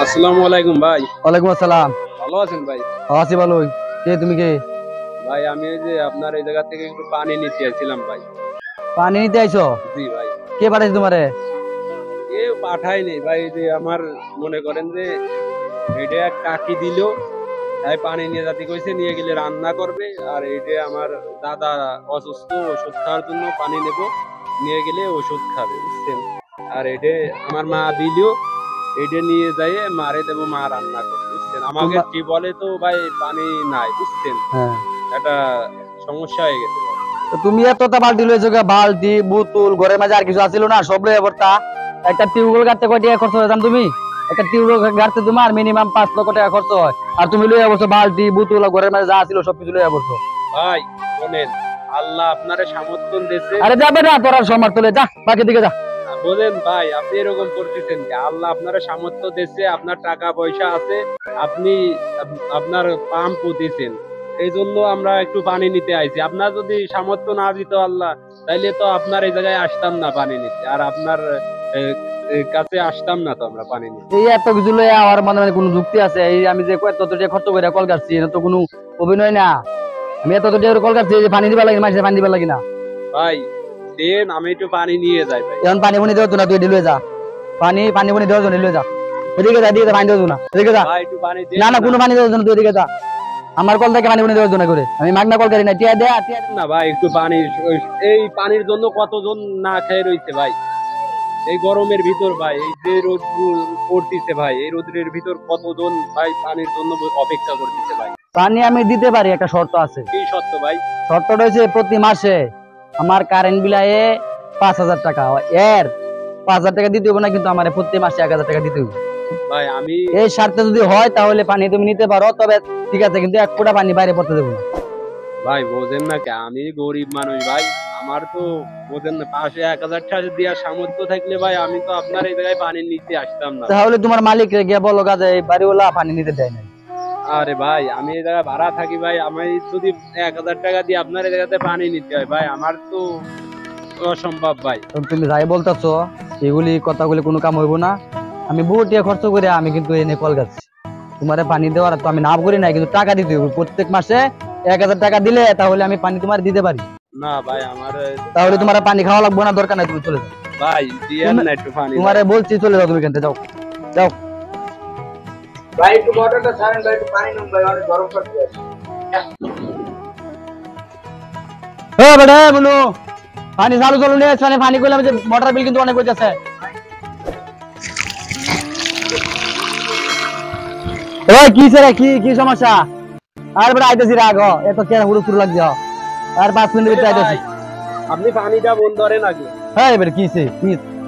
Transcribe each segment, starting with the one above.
আসসালামু আলাইকুম ভাই। ওয়ালাইকুম আসসালাম। ভালো আছেন ভাই? আছি ভালো। কে তুমি কে? ভাই আমি এই যে আপনার এই জায়গা থেকে একটু পানি নিতে আসছিলাম ভাই। পানি নিতে আইছো? জি ভাই। কে পাঠাইছে তোমারে? কেউ পাঠায়নি ভাই, এই যে আমার মনে করেন যে এটা এক কাকি দিল, তাই পানি নিয়ে যাতে কইছে, নিয়ে গেলে রান্না করবে। আর এইটা আমার দাদা অসুস্থ, ওষুধ খাওয়ার জন্য পানি নেব, নিয়ে গেলে ওষুধ খাবে, বুঝছেন। আর এটা আমার মা দিল, এটা নিয়ে যাইয়ে মারে দেবো, মা রান্না করবে, বুঝছেন। আমাকে কি বলে তো ভাই, পানি নাই, বুঝছেন। হ্যাঁ, একটা সমস্যা হয়ে গেছে ভাই। তো তুমি এতটা বালতি লইছো কে? বালতি, বোতল, ঘরের মাঝে আর কিছু আছিল না? সব লইয়া বর্তা। একটা টিউবওয়েল গাড়তে কয় টাকা খরচ হয় জানো তুমি? একটা টিউবওয়েল গাড়তে তোমার মিনিমাম 5 লক্ষ টাকা খরচ হয়। আর তুমি লইয়া বসছো বালতি, বোতল, ঘরের মাঝে যা ছিল সবকিছু লইয়া বসছো। ভাই শোনেন, আল্লাহ আপনারে সামর্থ্য দিয়েছে। আরে যাবে না তোর আর সমর্থ লই, যা বাকি দিকে যা। বলেন ভাই, আপনি এরকম করতেছেন কি? আল্লাহ আপনার সামর্থ্য দিয়েছে, আপনার টাকা পয়সা আছে, আপনি আপনার পাম্প পুঁতেছেন, এই জন্য আমরা একটু পানি নিতে আইছি। আপনার যদি সামর্থ্য না দিত আল্লাহ, তাইলে তো আপনার এই জায়গায় আসতাম না পানি নিতে, আর আপনার কাছে আসতাম না তো আমরা পানি নিতে। এই এত কিছু লইয়া আমার মনে মানে কোনো যুক্তি আছে? এই আমি যে কত টাকা খরচ করে কল কাটছি, এটা তো কোনো অভিনয় না। আমি এত টাকা কল কাটছি, যে পানি দিবা লাগে, মাঝে পানি দিবা লাগে না? ভাই দেন, আমি একটু পানি নিয়ে যাই ভাই। এখন পানি পানি দেওয়া না, তুই এটি লয়ে যা। পানি পানি পানি দেওয়ার জন্য লয়ে যা। এদিকে যা, এদিকে যা, পানি দেওয়ার জন্য এদিকে যা। ভাই একটু পানি দেন না না, কোনো পানি দেওয়ার জন্য তুই এদিকে যা। আমার কল থেকে পানি পানি দেওয়ার জন্য করে আমি মাগনা কল করি না। টিয়া দে, টিয়া দে। না ভাই, একটু পানি। এই পানির জন্য কতজন না খেয়ে রয়েছে ভাই, এই গরমের ভিতর ভাই, এই যে রোদ পড়তিছে ভাই, এই রোদের ভিতর কতজন ভাই পানির জন্য অপেক্ষা করতেছে ভাই। পানি আমি দিতে পারি, একটা শর্ত আছে। কি সত্য ভাই? শর্তটা হচ্ছে প্রতি মাসে আমার কারেন্ট বিলায়ে 5,000 টাকা, এর 5,000 টাকা দিতে হবে না, কিন্তু আমার প্রতি মাসে 1,000 টাকা দিতে হবে। ভাই আমি এই স্বার্থে যদি হয় তাহলে পানি তুমি নিতে পারো, তবে ঠিক আছে, কিন্তু এক ফোঁটা পানি বাইরে পড়তে দেবো না। ভাই বোঝেন না কে, আমি গরিব মানুষ ভাই, আমার তো বোঝেন না, পাশে 1,000 টাকা দেওয়ার সামর্থ্য থাকলে ভাই আমি তো আপনার এই জায়গায় পানি নিতে আসতাম না। তাহলে তোমার মালিক রে গিয়ে বলো গাছে এই বাড়িওয়ালা পানি নিতে দেয় না। আরে ভাই, আমি এই জায়গায় ভাড়া থাকি ভাই, আমি যদি 1,000 টাকা দিয়ে আপনার এই জায়গাতে পানি নিতে হয় ভাই, আমার তো অসম্ভব ভাই। তুমি যাই বলতেছো, এগুলি কথাগুলি কোনো কাম হইব না। আমি বহুত টাকা খরচ করে আমি কিন্তু এনে কল গাছি, তোমার পানি দেওয়ার তো আমি না করি নাই, কিন্তু টাকা দিতে হবে প্রত্যেক মাসে। 1,000 টাকা দিলে তাহলে আমি পানি তোমার দিতে পারি। না ভাই, আমার তাহলে তোমার পানি খাওয়া লাগবে না, দরকার নাই, তুমি চলে যাও। ভাই দিয়েন না একটু পানি। তোমারে বলছি চলে যাও, তুমি এখান থেকে যাও, যাও। ভাই একটু মোটরটা ছাড়েন ভাই, একটু পানি নেন ভাই, অনেক গরম করতে আছে। বেটা বলো, পানি চালু চালু নিয়ে আসছে, পানি করলাম যে মোটর বিল কিন্তু অনেক হইতেছে। ওই কি রে, কি কি সমস্যা? আর বেটা আইতেছি রাগ, এত কে হুড়ু শুরু লাগছে, আর 5 মিনিট ভিতরে আইতেছি। আপনি পানিটা বন্ধ করেন আগে। হ্যাঁ এবার কি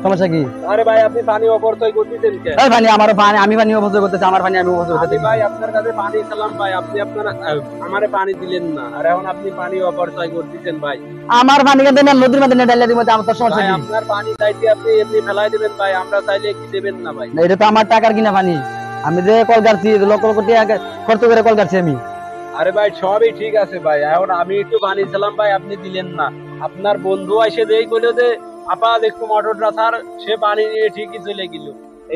সমস্যা কি? আরে ভাই, আপনি পানি অপচয় করতেছেন কেন? এই পানি আমারও পানি, আমি পানি অপচয় করতেছি, আমার পানি আমি অপচয় করতেছি। ভাই আপনার কাছে পানি খেলাম ভাই, আপনি আপনার আমারে পানি দিলেন না, আর এখন আপনি পানি অপচয় করতেছেন ভাই। আমার পানি কেন দেন? নদীর মধ্যে ডাইলা দিব, আমার তো সমস্যা ভাই কি? আপনার পানি চাইতে আপনি এমনি ফেলাই দিবেন ভাই, আমরা চাইলে কি দেবেন না ভাই? এটা তো আমার টাকার কিনা পানি, আমি যে কল কাটছি লক্ষ লক্ষ টাকা খরচ করে কল কাটছি আমি। আরে ভাই সবই ঠিক আছে ভাই, এখন আমি একটু পানি ছিলাম ভাই, আপনি দিলেন না। আপনার বন্ধু এসে যেই কইলো যে আপা একটু মোটরটা ছাড়, সে পানি নিয়ে ঠিকই চলে গেল।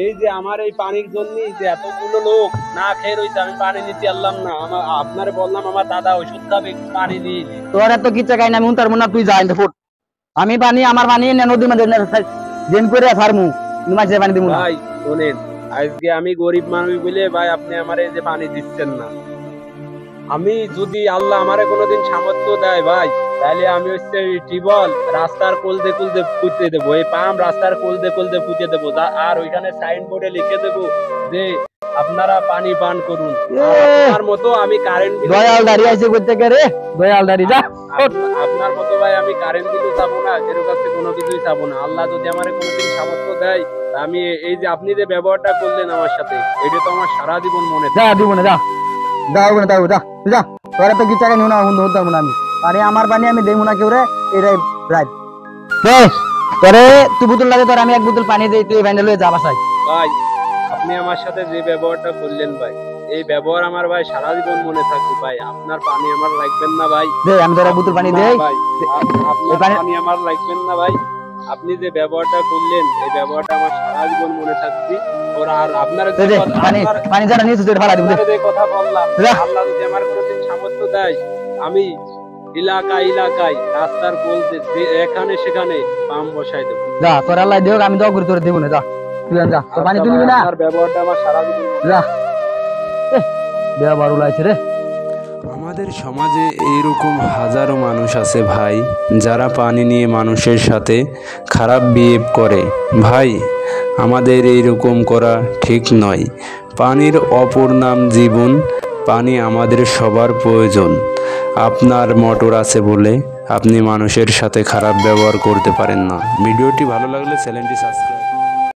এই যে আমার এই পানির জন্য যে এতগুলো লোক না খেয়ে রয়েছে, আমি পানি নিতে পারলাম না। আমার আপনারে বললাম আমার দাদা ওষুধ খাবে, একটু পানি নিয়ে নি। তোর এত কি চাই না, আমি উনতার মুনা, তুই যা ইনতে ফুট। আমি পানি, আমার পানি না নদীর মধ্যে দিন করে ছাড়মু, তুমি মাঝে পানি দিব না। ভাই শোনেন, আজকে আমি গরিব মানুষ বলে ভাই আপনি আমারে যে পানি দিচ্ছেন না। আমি যদি আল্লাহ আমারে কোনোদিন সামর্থ্য দেয় ভাই, তাহলে আমি হচ্ছে টিবল রাস্তার কোলদে কোলদে পুঁতে দেবো, এই পাম্প রাস্তার কোলদে কোলদে পুঁতে দেবো, আর ওইখানে সাইনবোর্ডে লিখে দেবো যে আপনারা পানি পান করুন। আপনার মতো আমি কারেন্ট দয়াল দাঁড়িয়ে আছে প্রত্যেকে রে, দয়াল দাঁড়িয়ে যা। আপনার মতো ভাই আমি কারেন্ট বিলও চাবো না, কারোর কাছে কোনো কিছুই চাবো না। আল্লাহ যদি আমার কোনোদিন সামর্থ্য দেয়, আমি এই যে আপনি যে ব্যবহারটা করলেন আমার সাথে, এটা তো আমার সারা জীবন মনে যা দিব না, যা যাও না, যাও যা যা। তোর এত কি চাই না, হতে না আমি পানি, আমার পানি আমি দেবো না কেউ রে, এটাই রাইট। তোরে তুই বোতল লাগে, তোর আমি 1 বোতল পানি দিই, তুই ভ্যান্ডেল হয়ে যা বাসায়। ভাই আপনি আমার সাথে যে ব্যবহারটা করলেন ভাই, এই ব্যবহার আমার ভাই সারা জীবন মনে থাকবে ভাই। আপনার পানি আমার লাগবেন না ভাই, দে আমি তোর 1 বোতল পানি দেই ভাই। আপনার পানি আমার লাগবেন না ভাই। আপনি যে ব্যবহারটা করলেন এই ব্যবহারটা আমার সারা জীবন মনে থাকবে। ওরা আর আপনার এই যে পানি যারা নিয়েছে সেটা ফালা দিব যে কথা বললাম, যা। আল্লাহ যদি আমার কোনোদিন সামর্থ্য দেয়, আমি এলাকায় এলাকায় রাস্তার বলতে এখানে সেখানে পাম্প বসাই দেবো। যা তোর আল্লাহ দিও, আমি দোয়া করি তোর দেবো না। যা তুই যা, তোর পানি তুলবি না। আপনার ব্যবহারটা আমার সারা জীবন মনে যা ব্যবহার উলাইছে রে। আমাদের সমাজে এইরকম হাজারো মানুষ আছে ভাই, যারা পানি নিয়ে মানুষের সাথে খারাপ বিহেভ করে। ভাই, আমাদের এইরকম করা ঠিক নয়। পানির অপর নাম জীবন। পানি আমাদের সবার প্রয়োজন। আপনার মোটর আছে বলে আপনি মানুষের সাথে খারাপ ব্যবহার করতে পারেন না। ভিডিওটি ভালো লাগলে চ্যানেলটি সাবস্ক্রাইব